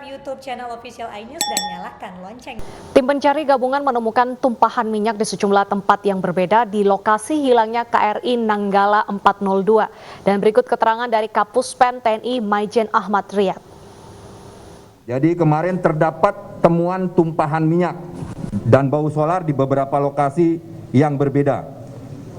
YouTube channel official iNews dan nyalakan lonceng. Tim pencari gabungan menemukan tumpahan minyak di sejumlah tempat yang berbeda di lokasi hilangnya KRI Nanggala 402. Dan berikut keterangan dari Kapuspen TNI Maijen Ahmad Riyad. Jadi kemarin terdapat temuan tumpahan minyak dan bau solar di beberapa lokasi yang berbeda.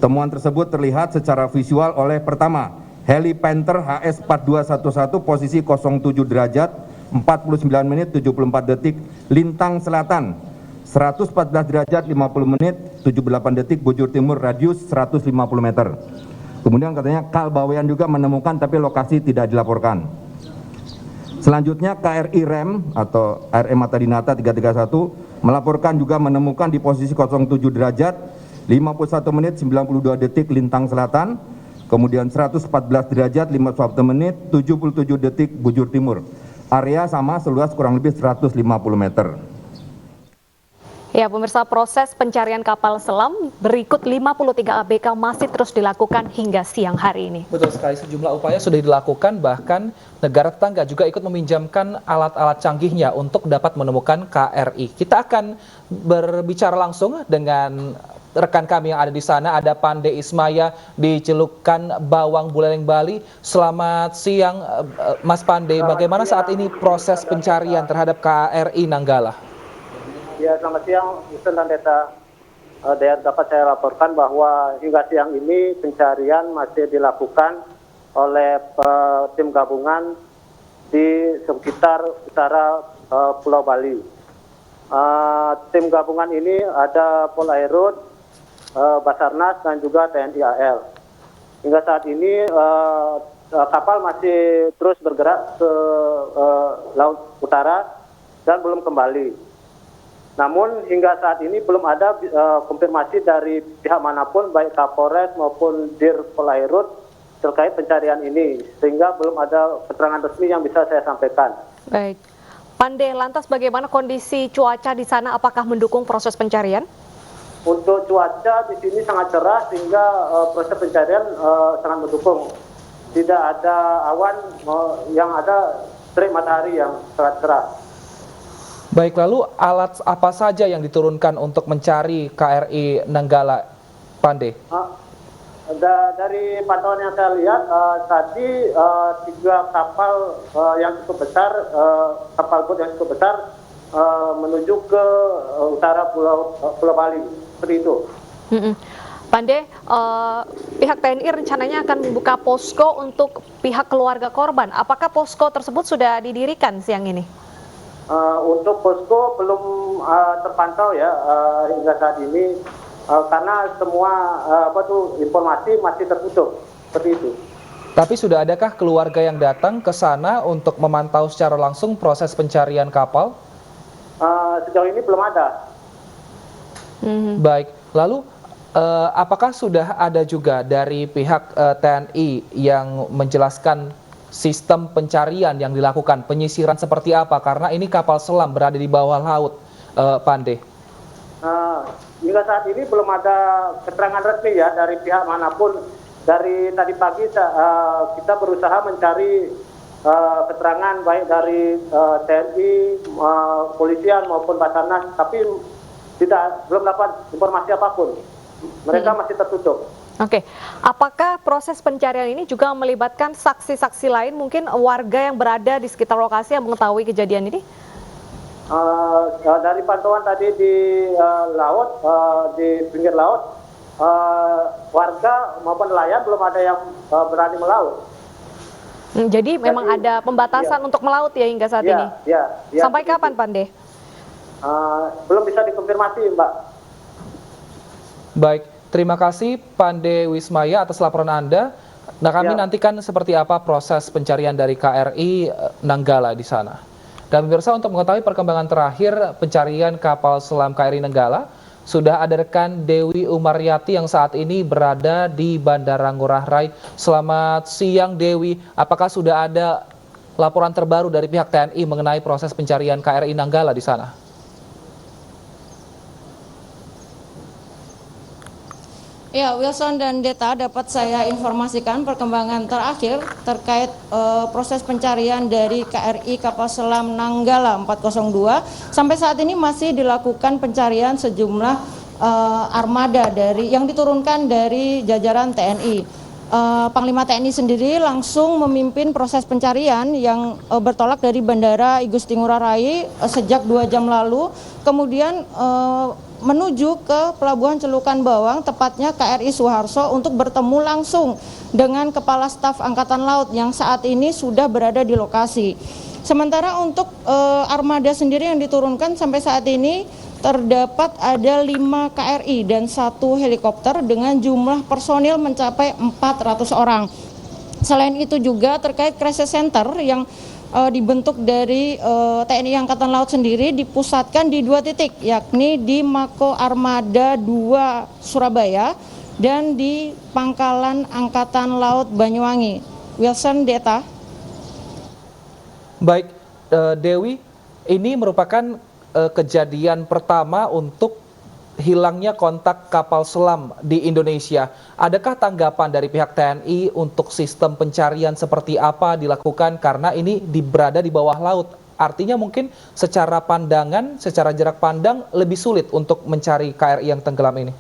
Temuan tersebut terlihat secara visual oleh pertama, heli Panther HS4211 posisi 07 derajat 49 menit 74 detik lintang selatan, 114 derajat 50 menit 78 detik bujur timur radius 150 meter. Kemudian katanya Kal Bawean juga menemukan tapi lokasi tidak dilaporkan. Selanjutnya KRI Rem atau RE Mata Dinata 331 melaporkan juga menemukan di posisi 07 derajat 51 menit 92 detik lintang selatan, kemudian 114 derajat 51 menit 77 detik bujur timur. Area sama seluas kurang lebih 150 meter. Ya, pemirsa, proses pencarian kapal selam berikut 53 ABK masih terus dilakukan hingga siang hari ini. Betul sekali, sejumlah upaya sudah dilakukan, bahkan negara tetangga juga ikut meminjamkan alat-alat canggihnya untuk dapat menemukan KRI. Kita akan berbicara langsung dengan rekan kami yang ada di sana, ada Pande Ismaya di Celukan Bawang, Buleleng, Bali. Selamat siang, Mas Pande. Bagaimana saat ini proses pencarian terhadap KRI Nanggala? Ya, selamat siang, Yusen dan Deta. Dapat saya laporkan bahwa hingga siang ini pencarian masih dilakukan oleh tim gabungan di sekitar utara Pulau Bali. Tim gabungan ini ada Polairut, Basarnas dan juga TNI AL. Hingga saat ini kapal masih terus bergerak ke laut utara dan belum kembali. Namun hingga saat ini belum ada konfirmasi dari pihak manapun baik Kapolres maupun Dir Polairut terkait pencarian ini, sehingga belum ada keterangan resmi yang bisa saya sampaikan. Baik, Pande, lantas bagaimana kondisi cuaca di sana? Apakah mendukung proses pencarian? Untuk cuaca di sini sangat cerah sehingga proses pencarian sangat mendukung. Tidak ada awan, yang ada terik matahari yang sangat cerah. Baik, lalu alat apa saja yang diturunkan untuk mencari KRI Nanggala, Pande? Dari pantauan yang saya lihat tadi 3 kapal yang cukup besar, kapal boat yang cukup besar menuju ke utara Pulau Bali, seperti itu. Pande, pihak TNI rencananya akan membuka posko untuk pihak keluarga korban. Apakah posko tersebut sudah didirikan siang ini? Untuk posko belum terpantau ya hingga saat ini karena semua informasi masih tertutup seperti itu. Tapi sudah adakah keluarga yang datang ke sana untuk memantau secara langsung proses pencarian kapal? Sejauh ini belum ada. Baik, lalu apakah sudah ada juga dari pihak TNI yang menjelaskan sistem pencarian yang dilakukan, penyisiran seperti apa? Karena ini kapal selam berada di bawah laut, Pande. Hingga saat ini belum ada keterangan resmi ya dari pihak manapun. Dari tadi pagi kita berusaha mencari keterangan baik dari TNI, polisian maupun Basarnas, tapi belum dapat informasi apapun. Mereka masih tertutup. Oke, apakah proses pencarian ini juga melibatkan saksi-saksi lain, mungkin warga yang berada di sekitar lokasi yang mengetahui kejadian ini? Dari pantauan tadi di laut, di pinggir laut, warga maupun nelayan belum ada yang berani melaut. Jadi memang ada pembatasan untuk melaut ya hingga saat ini? Ya, sampai kapan, Pande? Belum bisa dikonfirmasi, Mbak. Baik. Terima kasih Pande Wismaya atas laporan Anda. Nah, kami nantikan seperti apa proses pencarian dari KRI Nanggala di sana. Dan pemirsa, untuk mengetahui perkembangan terakhir pencarian kapal selam KRI Nanggala, sudah ada rekan Dewi Umaryati yang saat ini berada di Bandara Ngurah Rai. Selamat siang, Dewi. Apakah sudah ada laporan terbaru dari pihak TNI mengenai proses pencarian KRI Nanggala di sana? Ya, Wilson dan Deta, dapat saya informasikan perkembangan terakhir terkait proses pencarian dari KRI kapal selam Nanggala 402. Sampai saat ini masih dilakukan pencarian sejumlah armada yang diturunkan dari jajaran TNI. Panglima TNI sendiri langsung memimpin proses pencarian yang bertolak dari Bandara I Gusti Ngurah Rai sejak 2 jam lalu, kemudian menuju ke Pelabuhan Celukan Bawang, tepatnya KRI Suharto, untuk bertemu langsung dengan Kepala Staf Angkatan Laut yang saat ini sudah berada di lokasi. Sementara untuk armada sendiri yang diturunkan sampai saat ini terdapat ada 5 KRI dan 1 helikopter dengan jumlah personil mencapai 400 orang. Selain itu juga terkait crisis center yang dibentuk dari TNI Angkatan Laut sendiri dipusatkan di 2 titik, yakni di Mako Armada 2 Surabaya dan di Pangkalan Angkatan Laut Banyuwangi. Wilson, Deta. Baik, Dewi, ini merupakan kejadian pertama untuk hilangnya kontak kapal selam di Indonesia. Adakah tanggapan dari pihak TNI untuk sistem pencarian seperti apa dilakukan, karena ini berada di bawah laut? Artinya mungkin secara pandangan, secara jarak pandang lebih sulit untuk mencari KRI yang tenggelam ini.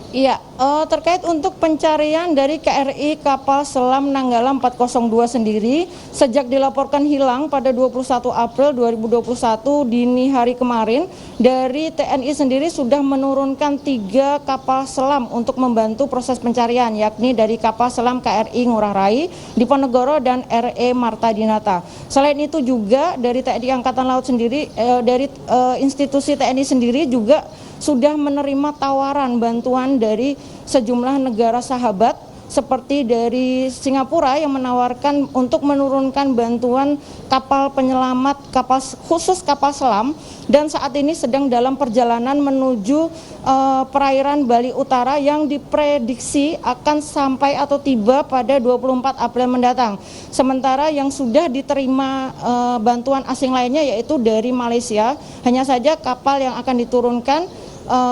Iya, terkait untuk pencarian dari KRI kapal selam Nanggala 402 sendiri, sejak dilaporkan hilang pada 21 April 2021 dini hari kemarin, dari TNI sendiri sudah menurunkan 3 kapal selam untuk membantu proses pencarian, yakni dari kapal selam KRI Ngurah Rai, Diponegoro, dan RE Marta Dinata. Selain itu juga dari TNI Angkatan Laut sendiri, dari institusi TNI sendiri juga sudah menerima tawaran bantuan dari sejumlah negara sahabat seperti dari Singapura yang menawarkan untuk menurunkan bantuan kapal penyelamat khusus kapal selam, dan saat ini sedang dalam perjalanan menuju perairan Bali Utara yang diprediksi akan sampai atau tiba pada 24 April mendatang. Sementara yang sudah diterima bantuan asing lainnya yaitu dari Malaysia, hanya saja kapal yang akan diturunkan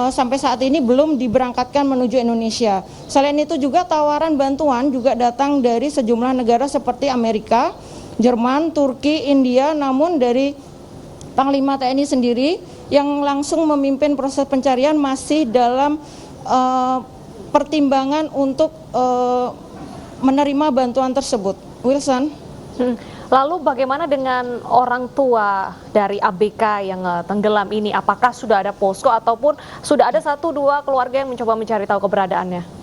sampai saat ini belum diberangkatkan menuju Indonesia. Selain itu juga tawaran bantuan juga datang dari sejumlah negara seperti Amerika, Jerman, Turki, India, namun dari Panglima TNI sendiri yang langsung memimpin proses pencarian masih dalam pertimbangan untuk menerima bantuan tersebut. Wilson. Lalu bagaimana dengan orang tua dari ABK yang tenggelam ini? Apakah sudah ada posko ataupun sudah ada 1-2 keluarga yang mencoba mencari tahu keberadaannya?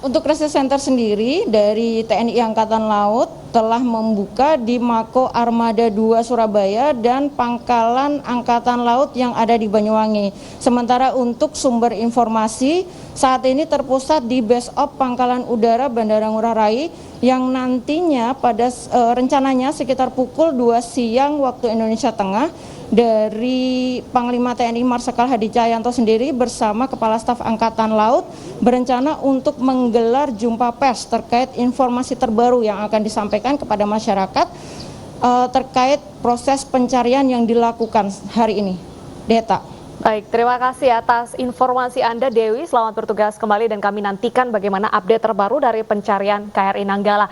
Untuk crisis center sendiri dari TNI Angkatan Laut telah membuka di Mako Armada 2 Surabaya dan Pangkalan Angkatan Laut yang ada di Banyuwangi. Sementara untuk sumber informasi saat ini terpusat di Base of Pangkalan Udara Bandara Ngurah Rai yang nantinya pada rencananya sekitar pukul 2 siang waktu Indonesia Tengah dari Panglima TNI Marsikal Hadi Cahyanto sendiri bersama Kepala Staf Angkatan Laut berencana untuk menggelar jumpa pers terkait informasi terbaru yang akan disampaikan kepada masyarakat terkait proses pencarian yang dilakukan hari ini. Deta. Baik, terima kasih atas informasi Anda, Dewi. Selamat bertugas kembali dan kami nantikan bagaimana update terbaru dari pencarian KRI Nanggala.